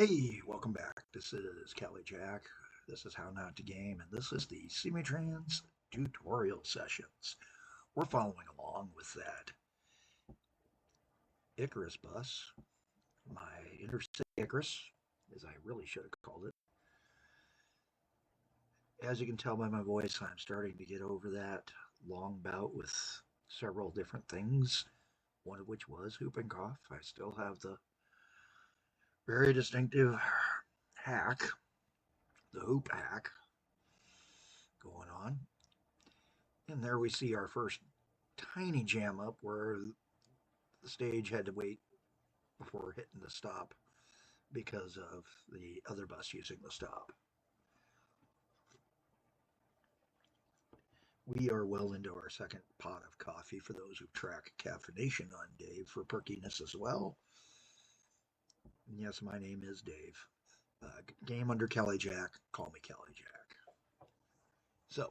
Hey, welcome back. This is Kelly Jack. This is How Not to Game, and this is the Simutrans tutorial sessions. We're following along with that Icarus bus, my Interstate Icarus, as I really should have called it. As you can tell by my voice, I'm starting to get over that long bout with several different things, one of which was whooping cough. I still have the very distinctive hack, the hoop hack, going on. And there we see our first tiny jam up where the stage had to wait before hitting the stop because of the other bus using the stop. We are well into our second pot of coffee for those who track caffeination on Dave for perkiness as well. And yes, my name is Dave. Game under Kelly Jack. Call me Kelly Jack. So,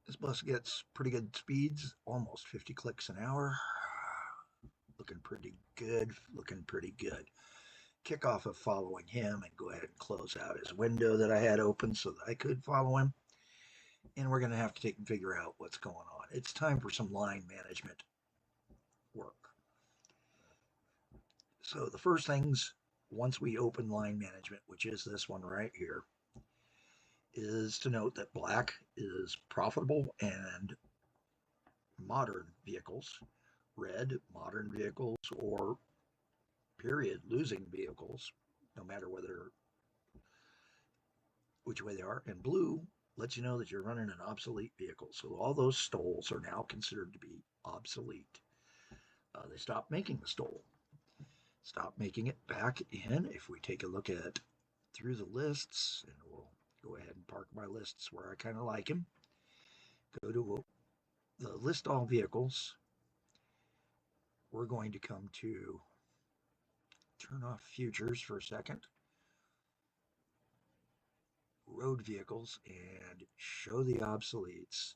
this bus gets pretty good speeds, almost 50 clicks an hour. Looking pretty good, looking pretty good. Kick off of following him and go ahead and close out his window that I had open so that I could follow him. And we're going to have to take and figure out what's going on. It's time for some line management work. So the first things, once we open line management, which is this one right here, is to note that black is profitable and modern vehicles, red, modern vehicles, or period, losing vehicles, no matter which way they are, and blue lets you know that you're running an obsolete vehicle. So all those stoles are now considered to be obsolete. They stopped making the stole. Stop making it back in. If we take a look at through the lists, and we'll go ahead and park my lists where I kind of like them. Go to the list all vehicles. We're going to come to turn off futures for a second. Road vehicles and show the obsoletes.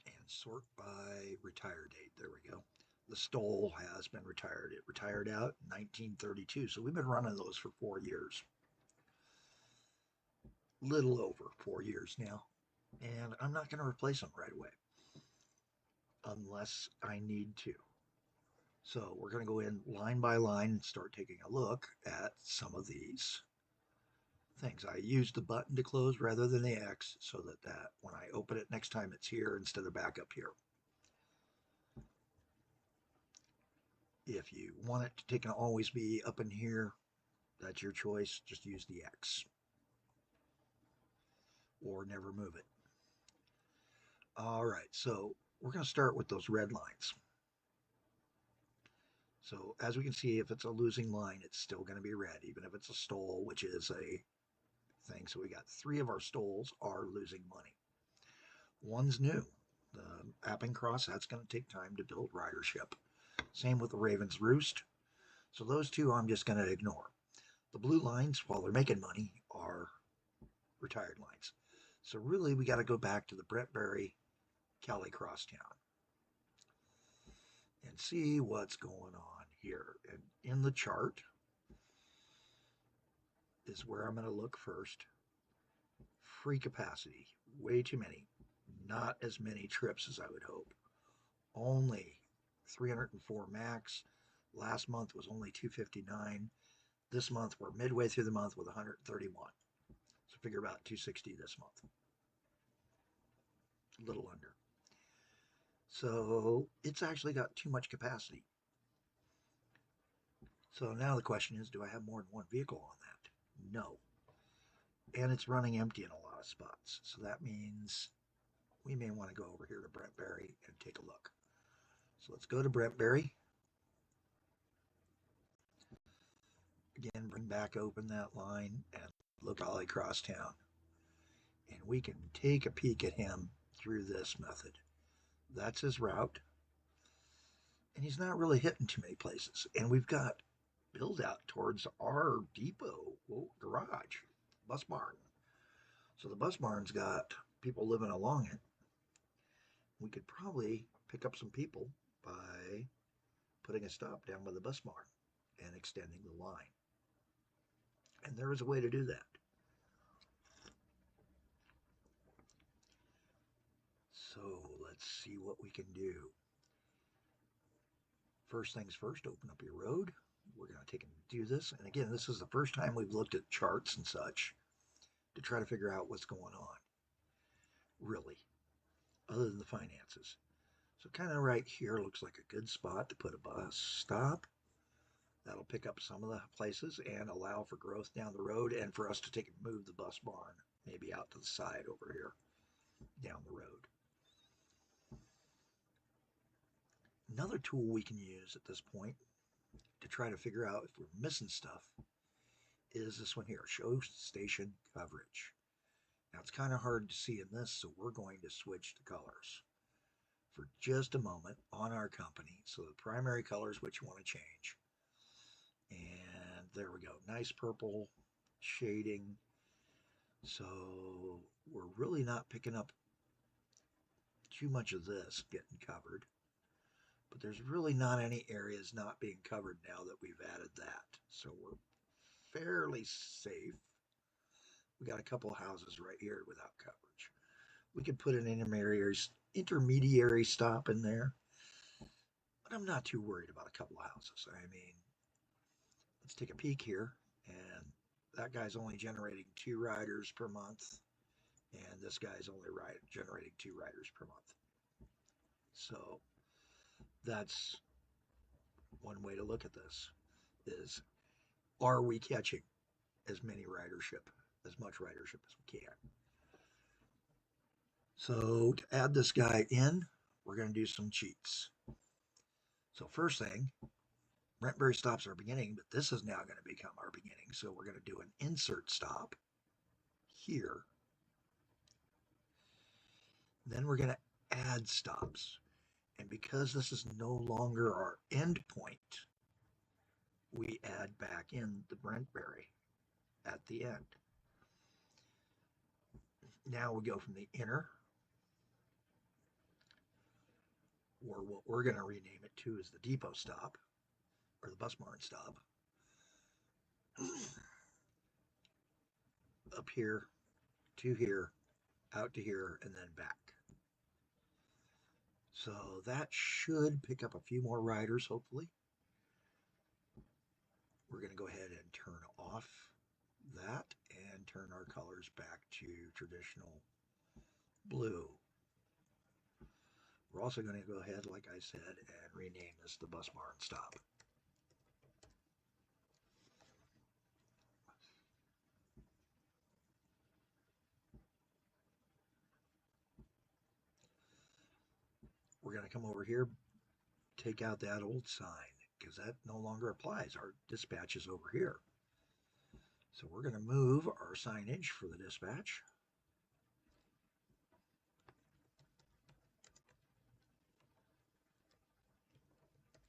And sort by retire date. There we go. The stole has been retired. It retired out in 1932. So we've been running those for 4 years. Little over 4 years now. And I'm not going to replace them right away unless I need to. So we're going to go in line by line and start taking a look at some of these things. I use the button to close rather than the X so that when I open it next time it's here instead of back up here. If you want it to take and always be up in here, that's your choice. Just use the X or never move it. All right, so we're going to start with those red lines. So as we can see, if it's a losing line, it's still going to be red, even if it's a stole, which is a thing. So we got 3 of our stoles are losing money. One's new. The Applencross, that's going to take time to build ridership. Same with the Raven's Roost. So those 2 I'm just going to ignore. The blue lines, while they're making money, are retired lines. So really, we got to go back to the Brentberry Cali Crosstown and see what's going on here. And in the chart is where I'm going to look first. Free capacity, way too many. Not as many trips as I would hope. Only 304 max. Last month was only 259. This month, we're midway through the month with 131. So figure about 260 this month. A little under. So it's actually got too much capacity. So now the question is, do I have more than one vehicle on that? No. And it's running empty in a lot of spots. So that means we may want to go over here to Brentberry and take a look. So let's go to Brentberry. Again, bring back open that line and look all across town. And we can take a peek at him through this method. That's his route. And he's not really hitting too many places. And we've got build out towards our depot garage, bus barn. So the bus barn's got people living along it. We could probably pick up some people by putting a stop down by the bus barn and extending the line. And there is a way to do that. So let's see what we can do. First things first, open up your road. We're going to take and do this. And again, this is the first time we've looked at charts and such to try to figure out what's going on, really, other than the finances. So kind of right here looks like a good spot to put a bus stop. That'll pick up some of the places and allow for growth down the road and for us to take and move the bus barn maybe out to the side over here down the road. Another tool we can use at this point to try to figure out if we're missing stuff is this one here, show station coverage. Now it's kind of hard to see in this, so we're going to switch the colors for just a moment on our company. So the primary color is what you want to change. And there we go, nice purple shading. So we're really not picking up too much of this getting covered, but there's really not any areas not being covered now that we've added that. So we're fairly safe. We got a couple of houses right here without coverage. We could put an intermediary stop in there, but I'm not too worried about a couple of houses. I mean, let's take a peek here, and that guy's only generating 2 riders per month, and this guy's only generating 2 riders per month. So that's one way to look at this, is are we catching as much ridership as we can? So to add this guy in, we're going to do some cheats. So first thing, Brentberry stops our beginning, but this is now going to become our beginning. So we're going to do an insert stop here. Then we're going to add stops. And because this is no longer our end point, we add back in the Brentberry at the end. Now we go from the inner, or what we're going to rename it to is the depot stop, or the bus barn stop, up here to here, out to here, and then back. So that should pick up a few more riders, hopefully. We're going to go ahead and turn off that and turn our colors back to traditional blue. We're also going to go ahead, like I said, and rename this the bus barn stop. We're going to come over here, take out that old sign, because that no longer applies. Our dispatch is over here. So we're going to move our signage for the dispatch.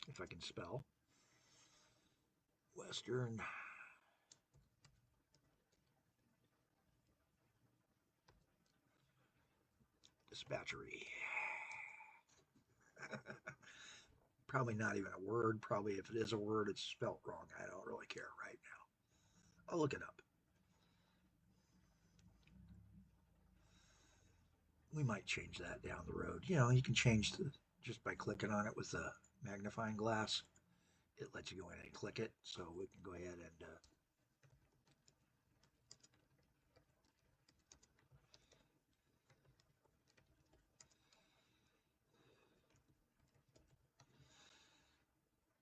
If I can spell. Western Dispatchery. Probably not even a word. Probably if it is a word, it's spelt wrong. I don't really care right now. I'll look it up. We might change that down the road. You know, you can change just by clicking on it with the magnifying glass. It lets you go in and click it. So we can go ahead and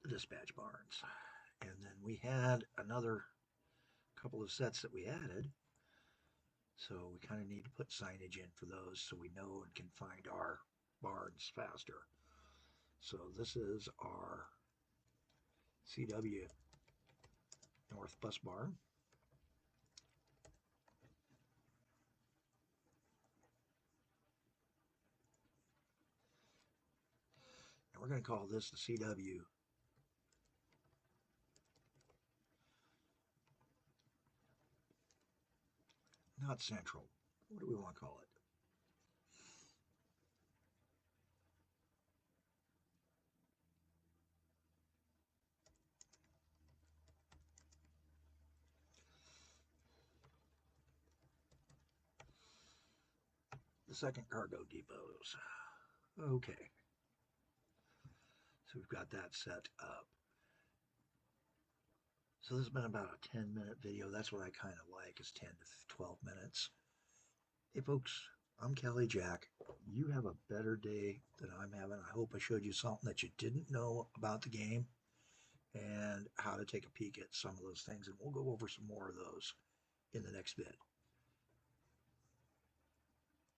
the dispatch barns. And then we had another couple of sets that we added. So we kind of need to put signage in for those so we know and can find our barns faster. So this is our CW North Bus Barn. And we're going to call this the CW not Central. What do we want to call it? the second cargo depots. Okay. So we've got that set up. So this has been about a 10-minute video. That's what I kind of like, is 10 to 12 minutes. Hey folks, I'm Kelly Jack. You have a better day than I'm having. I hope I showed you something that you didn't know about the game and how to take a peek at some of those things. And we'll go over some more of those in the next vid.